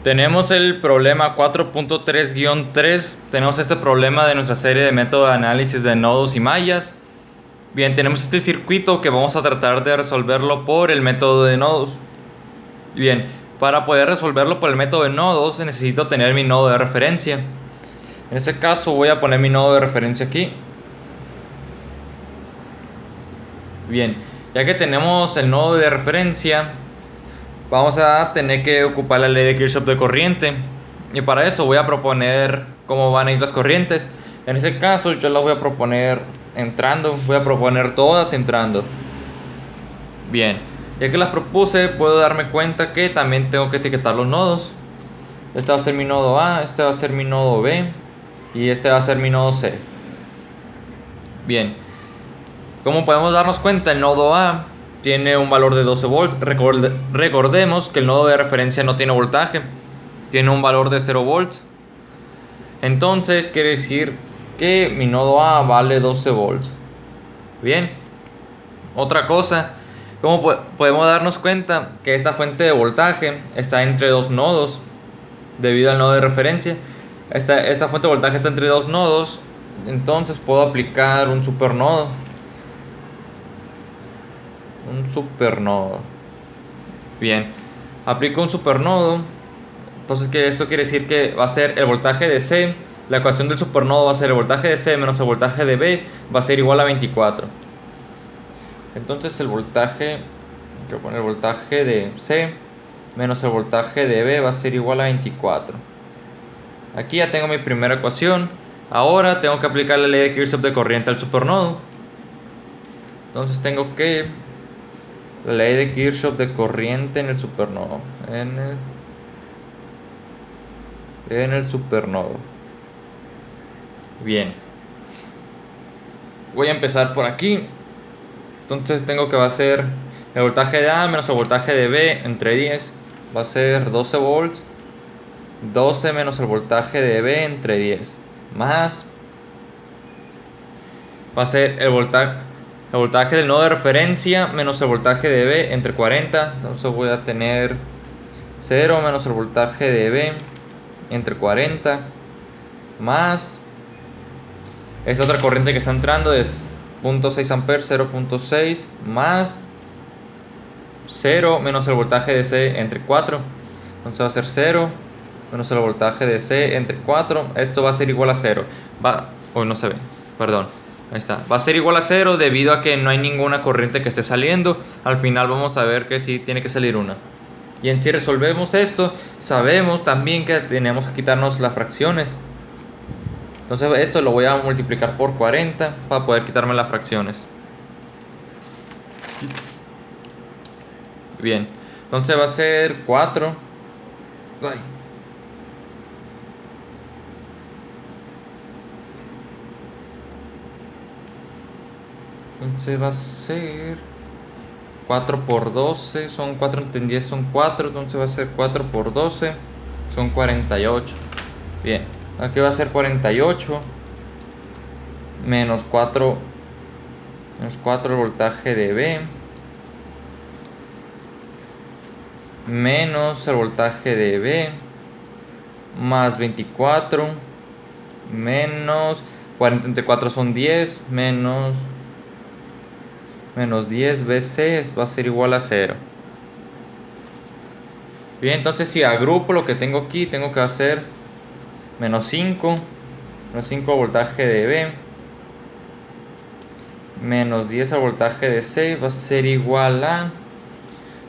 Tenemos el problema 4.3-3. Tenemos este problema de nuestra serie de método de análisis de nodos y mallas. Bien, tenemos este circuito que vamos a tratar de resolverlo por el método de nodos. Bien, para poder resolverlo por el método de nodos necesito tener mi nodo de referencia. En este caso voy a poner mi nodo de referencia aquí. Bien, ya que tenemos el nodo de referencia, vamos a tener que ocupar la ley de Kirchhoff de corriente. Y para eso voy a proponer cómo van a ir las corrientes. En este caso yo las voy a proponer entrando. Voy a proponer todas entrando. Bien, ya que las propuse, puedo darme cuenta que también tengo que etiquetar los nodos. Este va a ser mi nodo A, este va a ser mi nodo B y este va a ser mi nodo C. Bien, como podemos darnos cuenta, el nodo A tiene un valor de 12 volts. Recordemos que el nodo de referencia no tiene voltaje, tiene un valor de 0 volts. Entonces quiere decir que mi nodo A vale 12 volts. Bien, otra cosa, como podemos darnos cuenta que esta fuente de voltaje está entre dos nodos debido al nodo de referencia. Esta fuente de voltaje está entre dos nodos, entonces puedo aplicar un supernodo. Bien, aplico un supernodo. Entonces esto quiere decir que va a ser el voltaje de C. La ecuación del supernodo va a ser el voltaje de C menos el voltaje de B, va a ser igual a 24. Entonces el voltaje de C menos el voltaje de B va a ser igual a 24. Aquí ya tengo mi primera ecuación. Ahora tengo que aplicar la ley de Kirchhoff de corriente al supernodo. Entonces tengo que la ley de Kirchhoff de corriente en el supernodo. En el supernodo. Bien. Voy a empezar por aquí. Entonces tengo que va a ser el voltaje de A menos el voltaje de B entre 10. Va a ser 12 volts. 12 menos el voltaje de B entre 10. Más. Va a ser el voltaje del nodo de referencia menos el voltaje de B entre 40. Entonces voy a tener 0 menos el voltaje de B entre 40. Más. Esta otra corriente que está entrando es 0.6 amperes, 0.6 más 0 menos el voltaje de C entre 4. Entonces va a ser 0 menos el voltaje de C entre 4. Esto va a ser igual a 0. Hoy no se ve, perdón. Ahí está. Va a ser igual a 0 debido a que no hay ninguna corriente que esté saliendo. Al final vamos a ver que sí tiene que salir una. Y en si resolvemos esto, sabemos también que tenemos que quitarnos las fracciones. Entonces esto lo voy a multiplicar por 40 para poder quitarme las fracciones. Bien, entonces va a ser 4. Entonces va a ser 4 por 12, son 4 entre 10 son 4, entonces va a ser 4 por 12, son 48. Bien, aquí va a ser 48 menos 4 el voltaje de B menos el voltaje de B más 24 menos 40 entre 4 son 10 menos 10 BC va a ser igual a 0. Bien, entonces si agrupo lo que tengo aquí, tengo que hacer menos 5 voltaje de B menos 10 al voltaje de C va a ser igual a,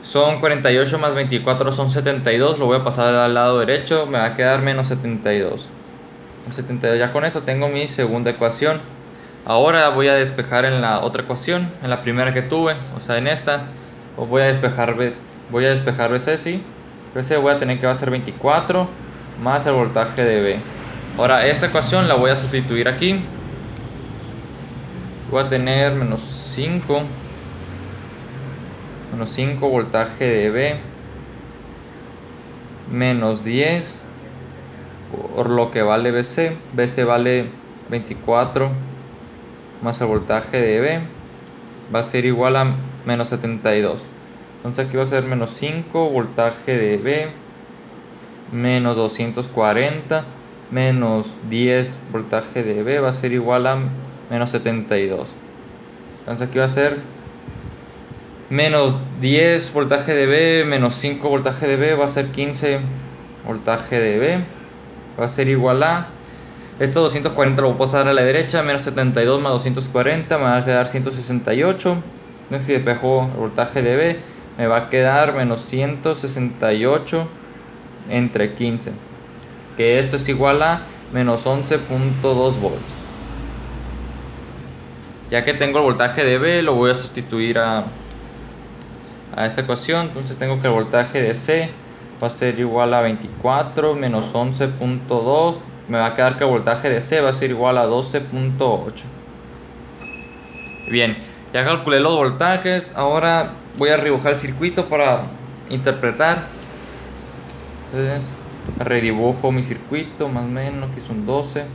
son 48 más 24 son 72, lo voy a pasar al lado derecho, me va a quedar menos 72. Ya con esto tengo mi segunda ecuación. Ahora voy a despejar en la otra ecuación, en la primera que tuve, o sea en esta, voy a despejar BC, sí. BC voy a tener que va a ser 24 más el voltaje de B. Ahora esta ecuación la voy a sustituir aquí. Voy a tener menos 5 voltaje de B menos 10 por lo que vale BC. BC vale 24 más el voltaje de B va a ser igual a menos 72. Entonces aquí va a ser menos 5 voltaje de B menos 240 menos 10 voltaje de B va a ser igual a menos 72. Entonces aquí va a ser menos 10 voltaje de B menos 5 voltaje de B va a ser 15 voltaje de B. Va a ser igual a... Esto 240 lo voy a pasar a la derecha. Menos 72 más 240 me va a quedar 168. Entonces si despejo el voltaje de B me va a quedar menos 168 entre 15. Que esto es igual a menos 11.2 volts. Ya que tengo el voltaje de B, lo voy a sustituir a esta ecuación. Entonces tengo que el voltaje de C va a ser igual a 24 menos 11.2. Me va a quedar que el voltaje de C va a ser igual a 12.8. Bien, ya calculé los voltajes. Ahora voy a redibujar el circuito para interpretar. Entonces redibujo mi circuito más o menos, que es un 12.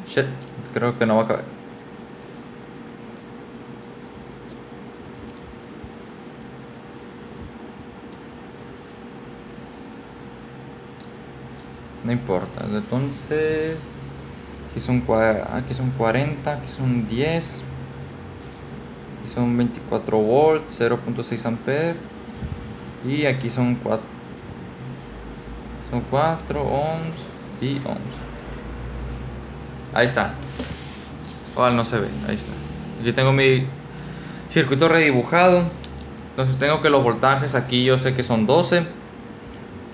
Shit, creo que no va a caber. No importa. Entonces aquí son 40, aquí son 10, aquí son 24 volts, 0.6 amperes, y aquí son 4 ohms y ohms. Ahí está. No se ve, ahí está. Aquí tengo mi circuito redibujado. Entonces tengo que los voltajes aquí yo sé que son 12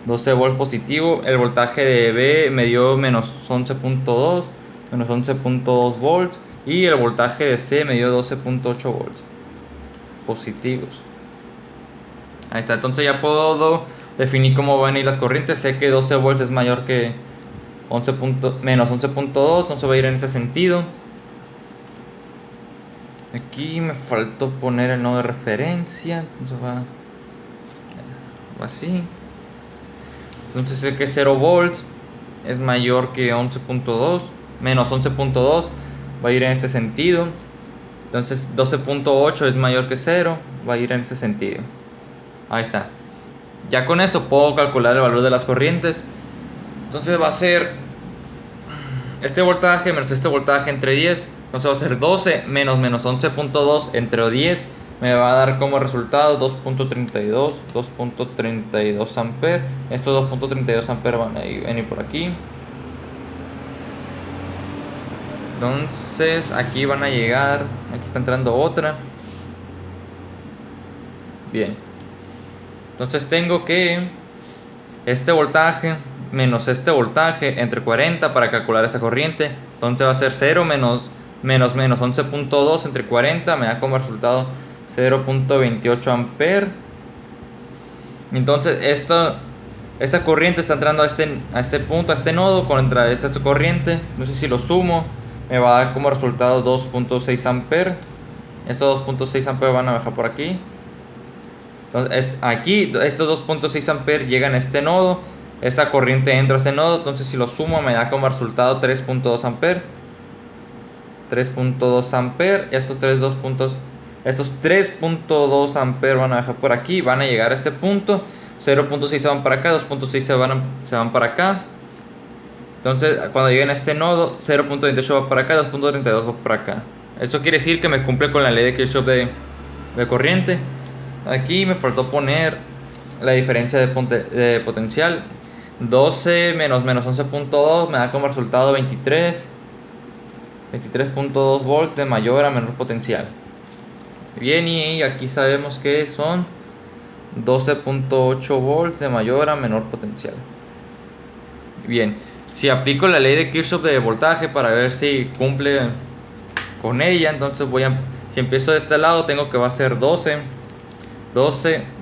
volts positivo. El voltaje de B me dio menos 11.2 volts. Y el voltaje de C me dio 12.8 volts positivos. Ahí está, entonces ya puedo definir cómo van a ir las corrientes. Sé que 12 volts es mayor que menos 11.2, entonces va a ir en ese sentido. Aquí me faltó poner el nodo de referencia, entonces va así. Entonces sé que 0 volts es mayor que 11.2, menos 11.2 va a ir en este sentido. Entonces 12.8 es mayor que 0, va a ir en este sentido. Ahí está. Ya con esto puedo calcular el valor de las corrientes. Entonces va a ser este voltaje menos este voltaje entre 10. Entonces va a ser 12 menos 11.2 entre 10. Me va a dar como resultado 2.32 amperes. Estos 2.32 amperes van a venir por aquí. Entonces aquí van a llegar. Aquí está entrando otra. Bien. Entonces tengo que este voltaje menos este voltaje entre 40 para calcular esa corriente. Entonces va a ser 0 menos 11.2 entre 40. Me da como resultado 0.28 amperes. Entonces esta corriente está entrando a este punto, a este nodo, contra esta corriente. No sé si lo sumo, me va a dar como resultado 2.6 amperes. Estos 2.6 amperes van a bajar por aquí. Entonces aquí estos 2.6 amperes llegan a este nodo. Esta corriente entra a este nodo. Entonces si lo sumo me da como resultado 3.2 amperes. 3.2 amperes. Estos 3.2 amperes van a bajar por aquí. Van a llegar a este punto. 0.6 se van para acá. 2.6 se van para acá. Entonces cuando lleguen a este nodo, 0.28 va para acá. 2.32 va para acá. Esto quiere decir que me cumple con la ley de Kirchhoff de corriente. Aquí me faltó poner la diferencia de potencial. 12 menos 11.2 me da como resultado 23.2 volts de mayor a menor potencial. Bien, y aquí sabemos que son 12.8 volts de mayor a menor potencial. Bien, si aplico la ley de Kirchhoff de voltaje para ver si cumple con ella, entonces si empiezo de este lado, tengo que va a ser 12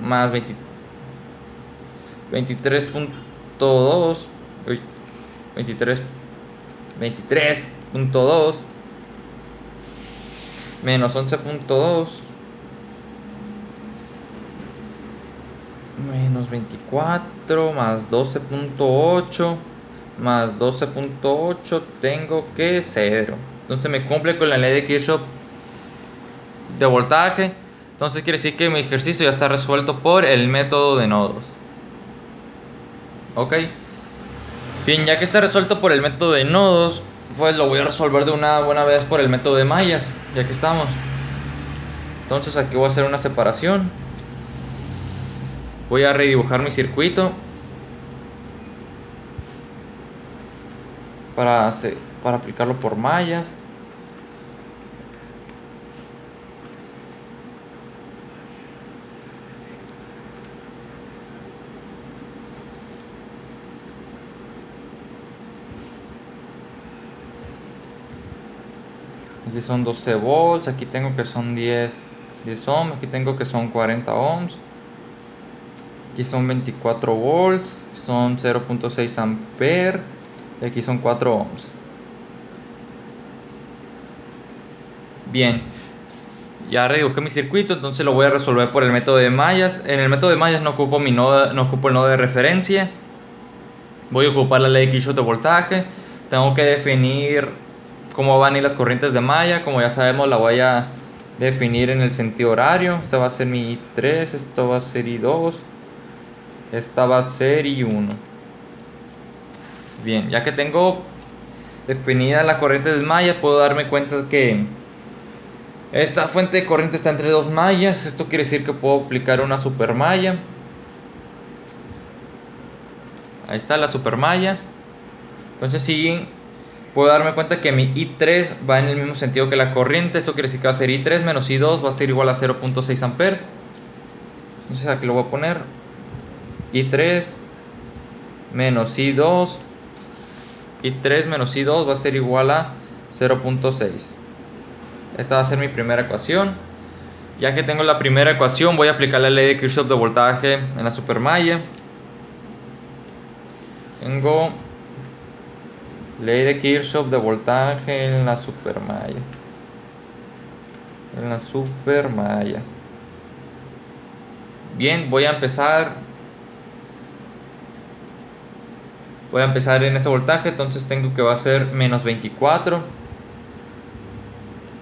más 23.2 23.2 menos 11.2 menos 24 más 12.8 más 12.8 tengo que 0. Entonces me cumple con la ley de Kirchhoff de voltaje. Entonces quiere decir que mi ejercicio ya está resuelto por el método de nodos. Ok. Bien, ya que está resuelto por el método de nodos, pues lo voy a resolver de una buena vez por el método de mallas, ya que estamos. Entonces aquí voy a hacer una separación. Voy a redibujar mi circuito para aplicarlo por mallas. Aquí son 12 volts, aquí tengo que son 10 ohms, aquí tengo que son 40 ohms. Aquí son 24 volts, son 0.6 amperes y aquí son 4 ohms. Bien, ya redibujé mi circuito, entonces lo voy a resolver por el método de mallas. En el método de mallas no ocupo el nodo de referencia. Voy a ocupar la ley de Kirchhoff de voltaje. Tengo que definir cómo van a ir las corrientes de malla. Como ya sabemos, la voy a definir en el sentido horario. Esta va a ser mi I3, esto va a ser I2, esta va a ser I1. Bien, ya que tengo definidas las corrientes de malla, puedo darme cuenta que esta fuente de corriente está entre dos mallas. Esto quiere decir que puedo aplicar una supermalla. Ahí está la supermalla. Entonces sí, puedo darme cuenta que mi I3 va en el mismo sentido que la corriente. Esto quiere decir que va a ser I3 menos I2 va a ser igual a 0.6 amperes. Entonces aquí lo voy a poner. I3 menos I2. I3 menos I2 va a ser igual a 0.6. Esta va a ser mi primera ecuación. Ya que tengo la primera ecuación, voy a aplicar la ley de Kirchhoff de voltaje en la supermalla. Tengo ley de Kirchhoff de voltaje en la supermalla. En la supermalla. Bien, voy a empezar en este voltaje. Entonces tengo que va a ser menos 24.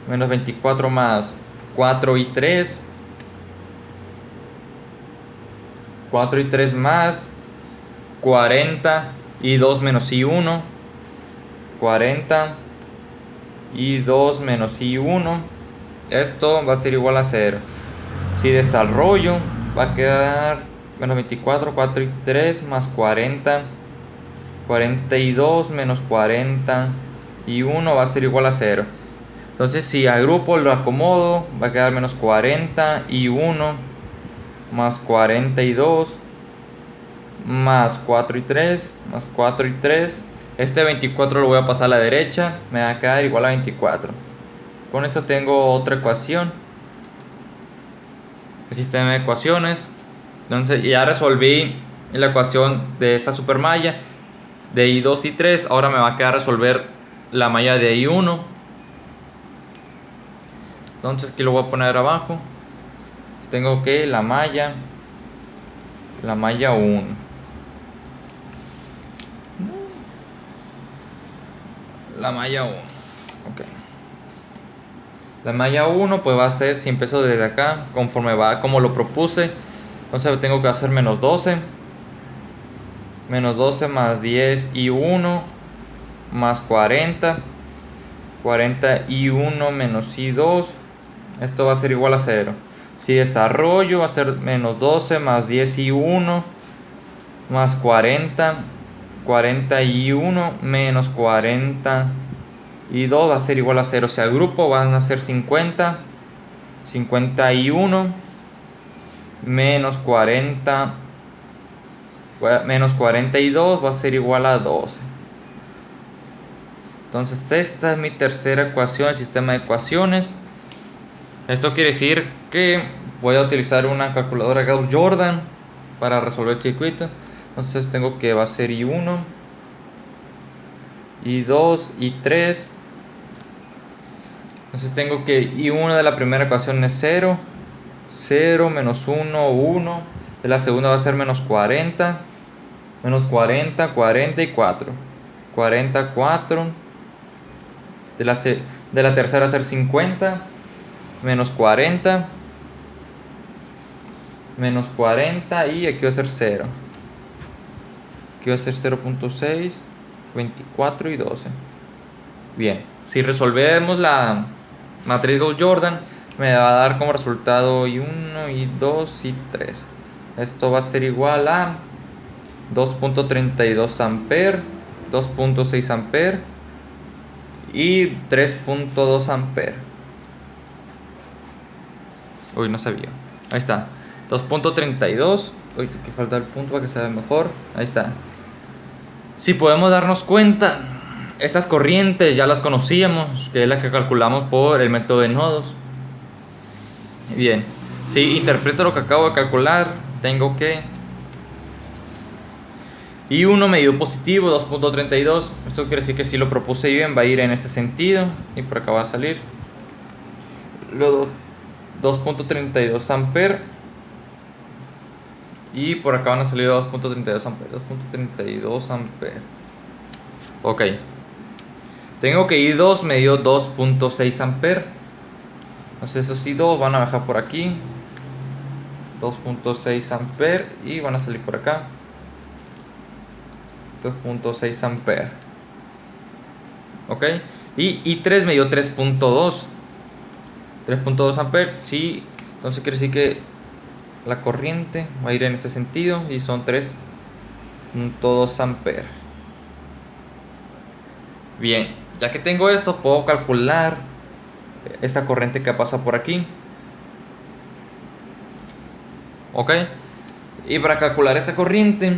Menos 24 más 4i3. 4i3 más 40 y 2 menos i1. 40 y 2 menos i1. Esto va a ser igual a 0. Si desarrollo, va a quedar menos 24, 4 y 3 más 40. 42 menos 40 y 1 va a ser igual a 0. Entonces si agrupo, lo acomodo, va a quedar menos 40 y 1 más 42 más 4 y 3 más 4 y 3. Este 24 lo voy a pasar a la derecha, me va a quedar igual a 24. Con esto tengo otra ecuación, el sistema de ecuaciones. Entonces ya resolví la ecuación de esta supermalla de I2 y 3. Ahora me va a quedar resolver la malla de I1. Entonces aquí lo voy a poner abajo. Tengo que la malla 1. La malla 1. Ok. La malla 1 pues va a ser, si empiezo desde acá, conforme va como lo propuse. Entonces tengo que hacer menos 12. Menos 12 más 10 y 1 más 40. 40 y 1 menos y 2. Esto va a ser igual a 0. Si desarrollo, va a ser menos 12 más 10 y 1 más 40. 40 y 1 menos 40 y 2 va a ser igual a 0. Si agrupo, van a ser 50. 51 menos 40 menos 42 va a ser igual a 12. Entonces esta es mi tercera ecuación del sistema de ecuaciones. Esto quiere decir que voy a utilizar una calculadora Gauss-Jordan para resolver el circuito. Entonces tengo que va a ser I1, I2, I3. Entonces tengo que I1 de la primera ecuación es 0. 0 menos 1, 1. De la segunda va a ser menos 40. Menos 40, 40 y 4. 44. de la tercera hacer 50, menos 40, menos 40 y aquí va a ser 0. Aquí va a ser 0.6, 24 y 12. Bien, si resolvemos la matriz Gauss-Jordan, me va a dar como resultado y 1, y 2 y 3. Esto va a ser igual a 2.32 amperes, 2.6 amperes y 3.2 amperes. Uy, no sabía. Ahí está. 2.32. Uy, aquí falta el punto para que se vea mejor. Ahí está. Si podemos darnos cuenta, estas corrientes ya las conocíamos, que es la que calculamos por el método de nodos. Bien, si interpreto lo que acabo de calcular, tengo que I1 me dio positivo, 2.32. Esto quiere decir que si lo propuse bien va a ir en este sentido y por acá va a salir. Luego 2.32 amperes y por acá van a salir 2.32 amperes. 2.32 amperes. Ok. Tengo que I2 me dio 2.6 amperes. Entonces esos I2 van a bajar por aquí. 2.6 amperes y van a salir por acá. 2.6 amperes. Ok. Y I3 me dio 3.2. 3.2 amperes. Sí. Entonces quiere decir que la corriente va a ir en este sentido y son 3.2 amperes. Bien, ya que tengo esto, puedo calcular esta corriente que pasa por aquí. Ok. Y para calcular esta corriente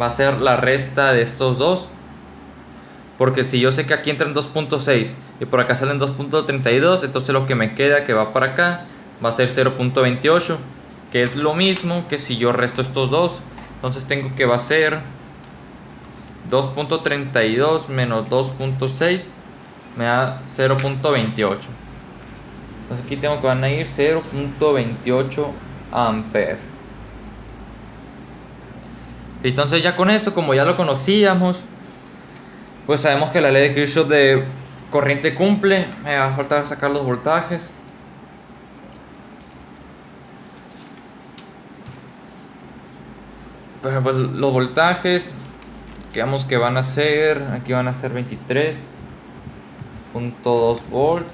va a ser la resta de estos dos. Porque si yo sé que aquí entran 2.6 y por acá salen 2.32, entonces lo que me queda que va para acá va a ser 0.28, que es lo mismo que si yo resto estos dos. Entonces tengo que va a ser 2.32 menos 2.6 me da 0.28. Entonces aquí tengo que van a ir 0.28 amperes. Entonces ya con esto, como ya lo conocíamos, pues sabemos que la ley de Kirchhoff de corriente cumple. Me va a faltar sacar los voltajes. Pero pues los voltajes, digamos que van a ser, aquí van a ser 23.2 volts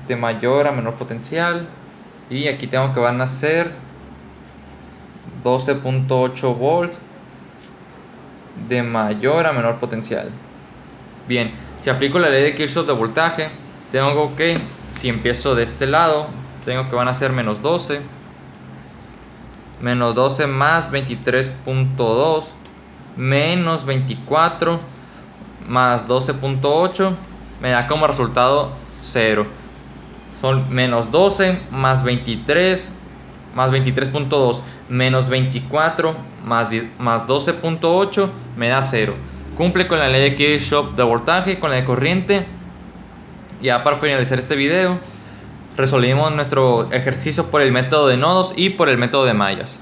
de mayor a menor potencial. Y aquí tengo que van a ser 12.8 volts de mayor a menor potencial. Bien, si aplico la ley de Kirchhoff de voltaje, tengo que, si empiezo de este lado, tengo que van a ser menos 12 más 23.2 menos 24 más 12.8 me da como resultado 0. Son menos 12 más 23 más 23.2 menos 24 más 12.8 me da 0. Cumple con la ley de Kirchhoff de voltaje, con la de corriente. Ya para finalizar este video, resolvimos nuestro ejercicio por el método de nodos y por el método de mallas.